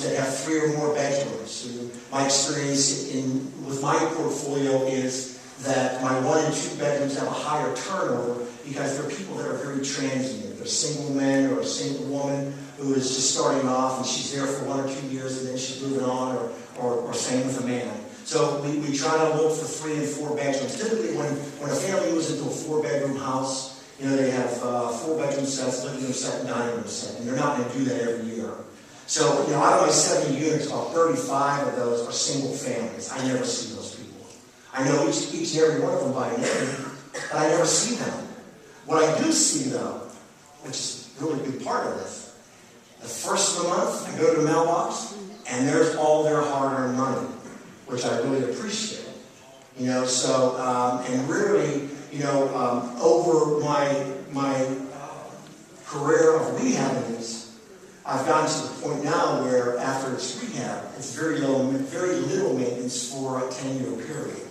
that have 3 or more bedrooms. And my experience with my portfolio is that my 1 and 2 bedrooms have a higher turnover because they're people that are very transient. They're single men or a single woman who is just starting off and she's there for 1 or 2 years and then she's moving on, or same with a man. So we try to look for 3 and 4 bedrooms. Typically when a family moves into a 4-bedroom house, they have 4-bedroom sets, living room set, and dining room set, and they're not going to do that every year. So, out of my 70 units, about 35 of those are single families. I never see those people. I know each and every one of them by name, but I never see them. What I do see, though, which is a really good part of this, the first of the month, I go to the mailbox, and there's all their hard-earned money, which I really appreciate. And really, over my career of rehabbing this, I've gotten to the point now where after it's rehab, it's very little maintenance for a 10-year period.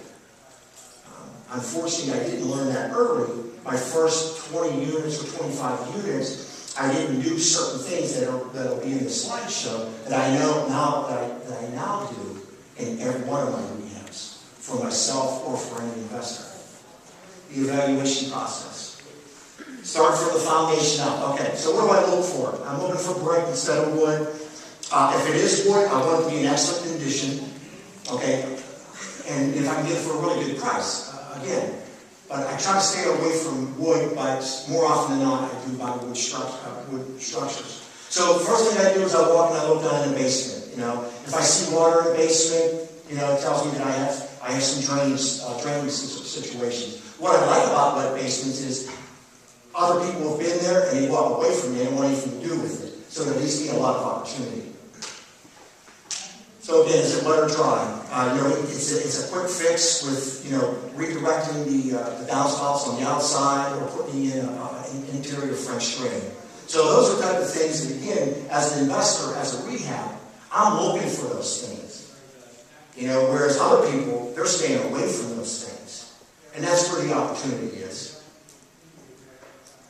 Unfortunately, I didn't learn that early. My first 20 units or 25 units, I didn't do certain things that'll be in the slideshow that I now do in every one of my rehabs for myself or for any investor. The evaluation process. Start from the foundation up. Okay, so what do I look for? I'm looking for brick instead of wood. If it is wood, I want it to be in excellent condition. Okay, and if I can get it for a really good price, again. But I try to stay away from wood, but more often than not, I do buy wood structures. So the first thing I do is I walk and I look down in the basement. If I see water in the basement, it tells me that I have some drainage situations. What I like about wet basements is other people have been there and they walk away from it and want anything to do with it. So there needs to be a lot of opportunity. So again, is it wet or dry? It's a quick fix with redirecting the downspouts on the outside or putting in an interior French drain. So those are the type of things that, again, as an investor, as a rehab, I'm looking for those things. Whereas other people, they're staying away from those things. And that's where the opportunity is.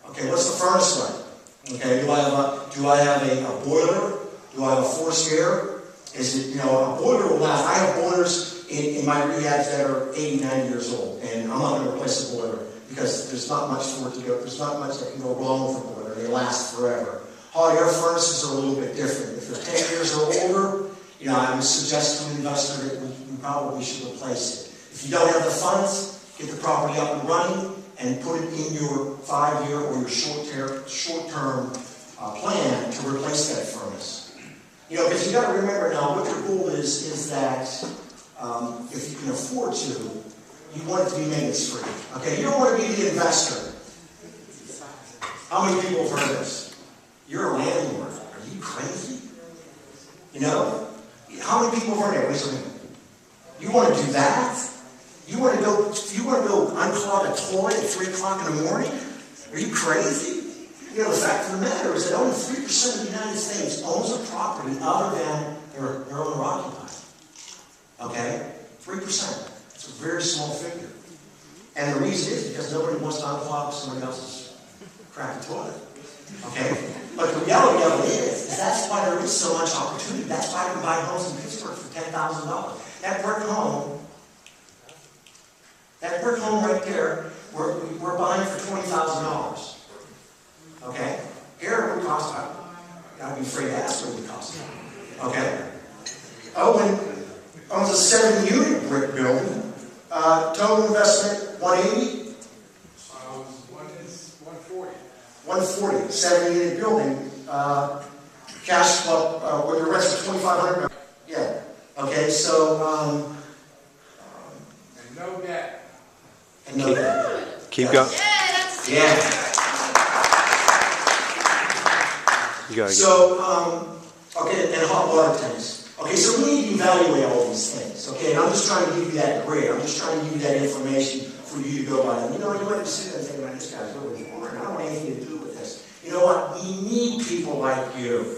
Okay, what's the furnace like? Okay, do I have a boiler? Do I have a forced air? Is it, a boiler will last. I have boilers in my rehabs that are 80, 90 years old, and I'm not going to replace a boiler because there's not much for it to go. There's not much that can go wrong with a boiler. They last forever. Hot air furnaces are a little bit different. If they're 10 years or older, I would suggest to an investor that you probably should replace it. If you don't have the funds, get the property up and running and put it in your 5-year or your short-term plan to replace that furnace. Because you got to remember now, what your goal is that if you can afford to, you want it to be maintenance-free. Okay, you don't want to be the investor. How many people have heard this? You're a landlord. Are you crazy? How many people have heard that? Raise your hand. You want to do that? You want to go unclog a toilet at 3 o'clock in the morning? Are you crazy? The fact of the matter is that only 3% of the United States owns a property other than their owner-occupied. Okay? 3%. It's a very small figure. And the reason is because nobody wants to unclog somebody else's crappy toilet. Okay? But the reality of it is that's why there is so much opportunity. That's why I can buy homes in Pittsburgh for $10,000. That brick home right there, we're buying for $20,000. Okay? Here it would cost, I'd be afraid to ask what it would cost. Okay? Owen owns a 7-unit brick building. Total investment, 180? 140. 140, 7-unit building. Cash flow, with your rents of $2,500. Yeah. Okay, so, and no debt. And no debt. Keep going. Yeah. So, okay, and hot water tanks. Okay, so we need to evaluate all these things. Okay, and I'm just trying to give you that grid. I'm just trying to give you that information for you to go by. You might be sitting there thinking, "Man, this guy's really boring. I don't want anything to do with this." You know what? We need people like you.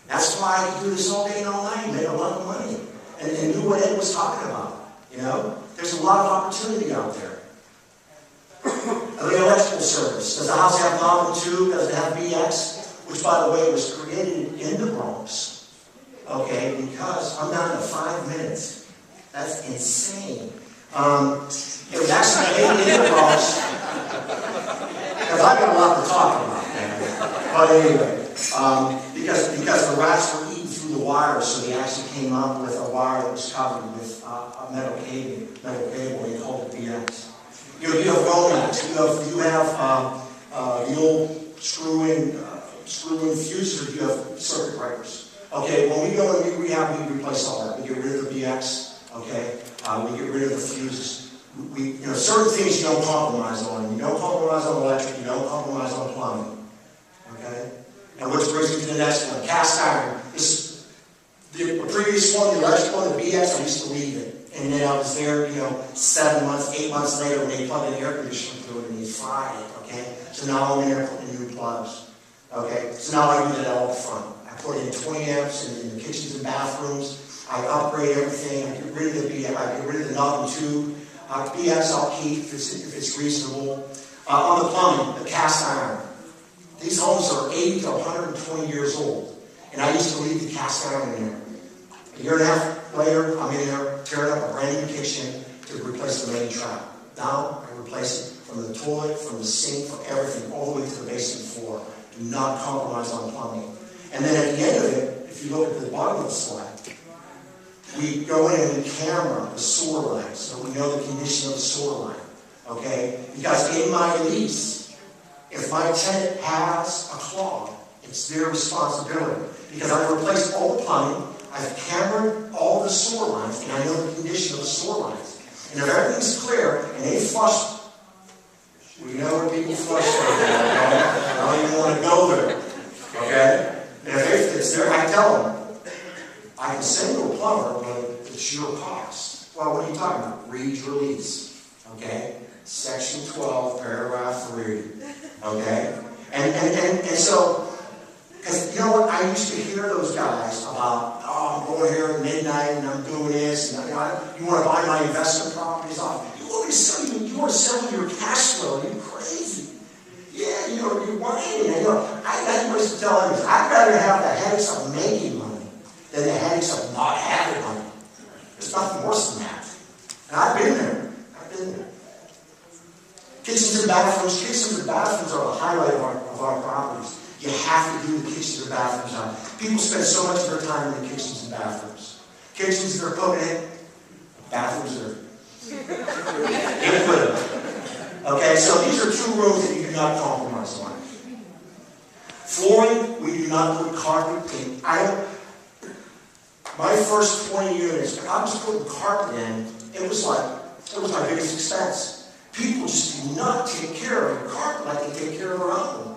That's why I do this all day and all night, make a lot of money, and do what Ed was talking about. There's a lot of opportunity out there. The electrical service. Does the house have knob and tube? Does it have BX? Which, by the way, was created in the Bronx. Okay, because I'm down to 5 minutes. That's insane. It was actually $8 because I've got a lot to talk about, man. But anyway, because the rats were eating through the wire, so they actually came up with a wire that was covered with a metal cable, and they called it BX. You have Romax, you have the old screw-in fuses, or you have circuit breakers. Okay, when we go and we rehab, we replace all that. We get rid of the BX, okay? We get rid of the fuses. Certain things you don't compromise on. You don't compromise on electric, you don't compromise on plumbing. Okay? And which brings me to the next one, cast iron. The previous one, the electric one, the BX, I used to leave it. And then I was there, 7 months, 8 months later when they plugged an air conditioner through it and they fried it, okay? So now I'm in there putting new plugs. Okay? So now I do that all up front. I put in 20 amps in the kitchens and bathrooms. I upgrade everything. I get rid of the BX, I get rid of the knob and tube. BX I'll keep if it's reasonable. On the plumbing, the cast iron. These homes are 80 to 120 years old. And I used to leave the cast iron in there. A year and a half later, I'm in there tearing up a brand new kitchen to replace the main trap. Now I replace it from the toilet, from the sink, from everything, all the way to the basement floor. Do not compromise on plumbing. And then at the end of it, if you look at the bottom of the slide, we go in and we camera the sewer line, so we know the condition of the sewer line. Okay? Because in my lease, if my tenant has a clog, it's their responsibility. Because I've replaced all the plumbing, I've cambered all the sewer lines, and I know the condition of the sewer lines. And if everything's clear, and they flush, we know where people flush from, okay? I don't even want to go there. Okay? And if it's there, I tell them, I can send you a plumber, but it's your cost. Well, what are you talking about? Read your lease. Okay? Section 12, paragraph 3. Okay? And so, because you know what? I used to hear those guys about, I'm going here at midnight and I'm doing this, and you want to buy my investment properties off. You want to sell me your cash flow. Are you crazy? Yeah, you're whining. I used to tell them, I'd rather have the headaches of making money than the headaches of not having money. There's nothing worse than that. And I've been there. Kitchens and bathrooms. Kitchens and bathrooms are the highlight of our properties. You have to do the kitchens and bathrooms on. People spend so much of their time in the kitchens and bathrooms. Kitchens they're putting in, bathrooms are input. Okay, so these are 2 rooms that you do not compromise on. Flooring, we do not put carpet in. My first 20 units, I was putting carpet in, it was my biggest expense. People just do not take care of their carpet like they take care of their own.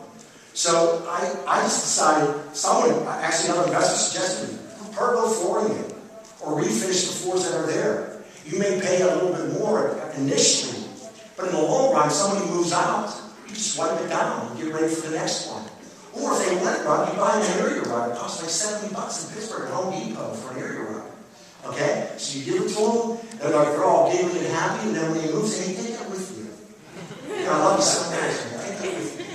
So I just decided, another investor suggested me, put pergola flooring in, or refinish the floors that are there. You may pay a little bit more initially, but in the long run, if somebody moves out, you just wipe it down and get ready for the next one. Or if they went rug, you buy an area rug. It costs like $70 in Pittsburgh at Home Depot for an area rug. Okay? So you give it to them, they're all giggling and happy, and then when they move, say, hey, take that with you. I love you so much, man. Take that with you.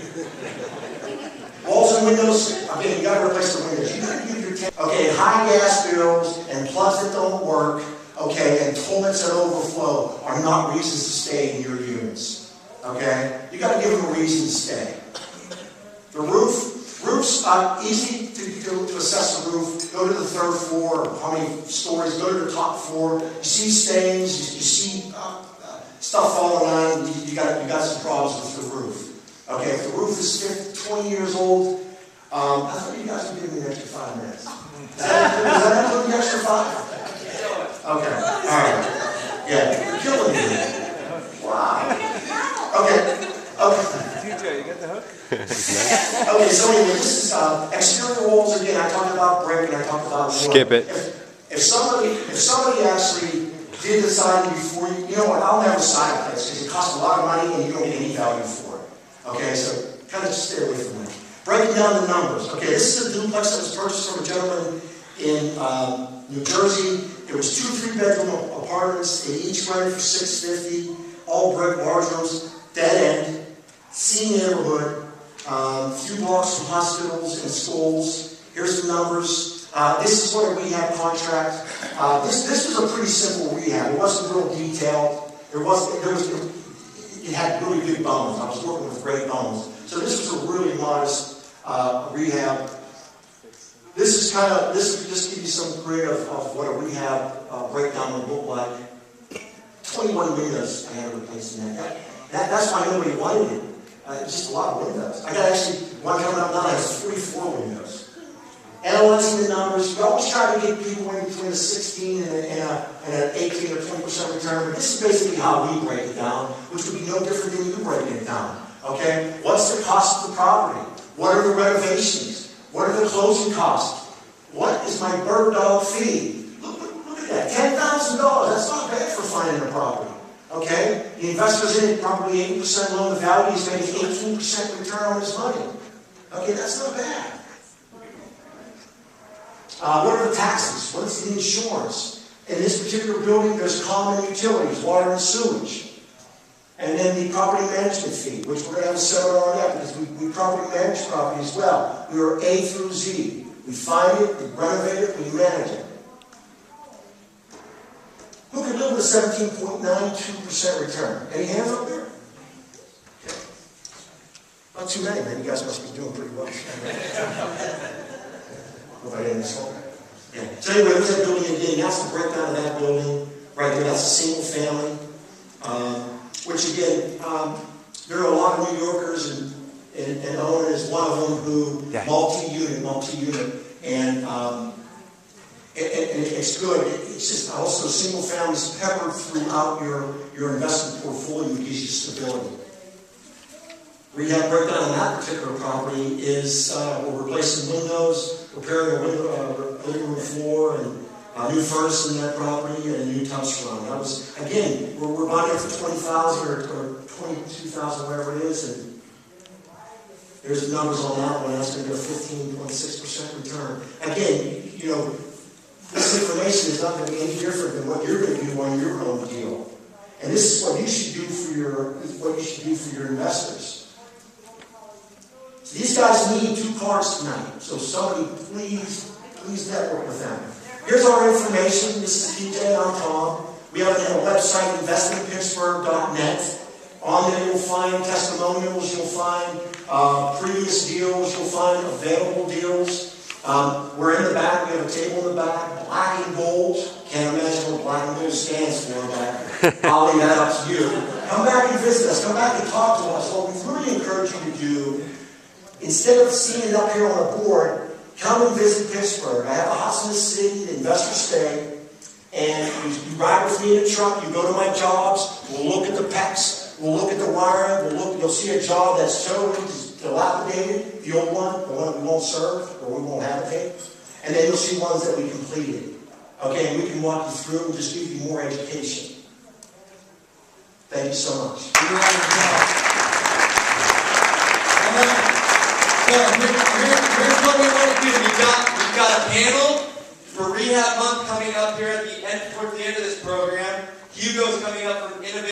Walls and windows, again, you got to replace the windows. You got to give your okay, high gas bills and plugs that don't work, okay, and toilets that overflow are not reasons to stay in your units. Okay? You got to give them a reason to stay. The roof's easy to assess the roof. Go to the 3rd floor, how many stories, go to the top floor. You see stains, you see stuff falling on, you got some problems with the roof. Okay, if the roof is 20 years old, I thought you guys would give me an extra 5 minutes. Does that include the extra 5? Okay, alright. Yeah, you're killing me. Wow. Okay. TJ, you got the hook? Okay, so anyway, this is exterior walls again. I talked about brick and I talked about wood. Skip it. If somebody actually did the siding before you know what? I'll never side place because it costs a lot of money and you don't get any value for it. Okay, so kind of just stay away from that. Breaking down the numbers. Okay, this is a duplex that was purchased from a gentleman in New Jersey. It was 2 3-bedroom apartments. They each rented for $650. All brick, large rooms, dead end, C neighborhood. Few blocks from hospitals and schools. Here's the numbers. This is what a rehab contract. This was a pretty simple rehab. It wasn't real detailed. It had really good bones. I was working with great bones. So this was a really modest rehab. This will just give you some grid of what a rehab breakdown would look like. 21 windows I had to replace in that. That's why nobody wanted it. Just a lot of windows. I got actually one coming up now that has 44 windows. Analyzing the numbers, we always try to get people in between a 16 and an 18 or 20% return, but this is basically how we break it down, which would be no different than you breaking it down. Okay? What's the cost of the property? What are the renovations? What are the closing costs? What is my bird dog fee? Look at that, $10,000. That's not bad for finding a property. Okay? The investor's in it, probably 80% loan to value. He's making 18% return on his money. Okay, that's not bad. What are the taxes? What is the insurance? In this particular building, there's common utilities, water and sewage. And then the property management fee, which we're going to have a seminar on that because we property manage property as well. We are A through Z. We find it, we renovate it, we manage it. Who could live with a 17.92% return? Any hands up there? Okay. Not too many, man. You guys must be doing pretty well. If I didn't smoke. Yeah. So anyway, there's that building again. That's the breakdown of that building right there. That's a single family. Which again, there are a lot of New Yorkers and Owen is one of them who multi-unit, and it's good. It's just also single families peppered throughout your investment portfolio gives you stability. Rehab breakdown on that particular property is we're replacing windows, repairing a living room floor, and a new furnace in that property, and a new touch room. That was, again, we're buying it for $20,000 or $22,000, whatever it is, and there's the numbers on that one. That's going to be a 15.6% return. Again, you know, this information is not going to be any different than what you're going to do on your own deal. And this is what you should do for your investors. So these guys need 2 cards tonight. So somebody, please network with them. Here's our information. This is TJ. I'm Tom. We have a website, investinpittsburgh.net. On there you'll find testimonials, you'll find previous deals, you'll find available deals. We're in the back, we have a table in the back, black and gold. Can't imagine what black and gold stands for, but I'll leave that up to you. Come back and visit us, come back and talk to us. What we really encourage you to do, instead of seeing it up here on a board, come and visit Pittsburgh. I have a house in the city, the investor stay, and you ride with me in a truck, you go to my jobs, we'll look at the pecs, we'll look at the wiring, you'll see a job that's totally dilapidated, the old one, the one we won't serve, or we won't habitate, and then you'll see ones that we completed. Okay, and we can walk you through and just give you more education. Thank you so much. Here's what we want to do. We've got a panel for Rehab Month coming up here at the end, towards the end of this program. Hugo's coming up from Innovation.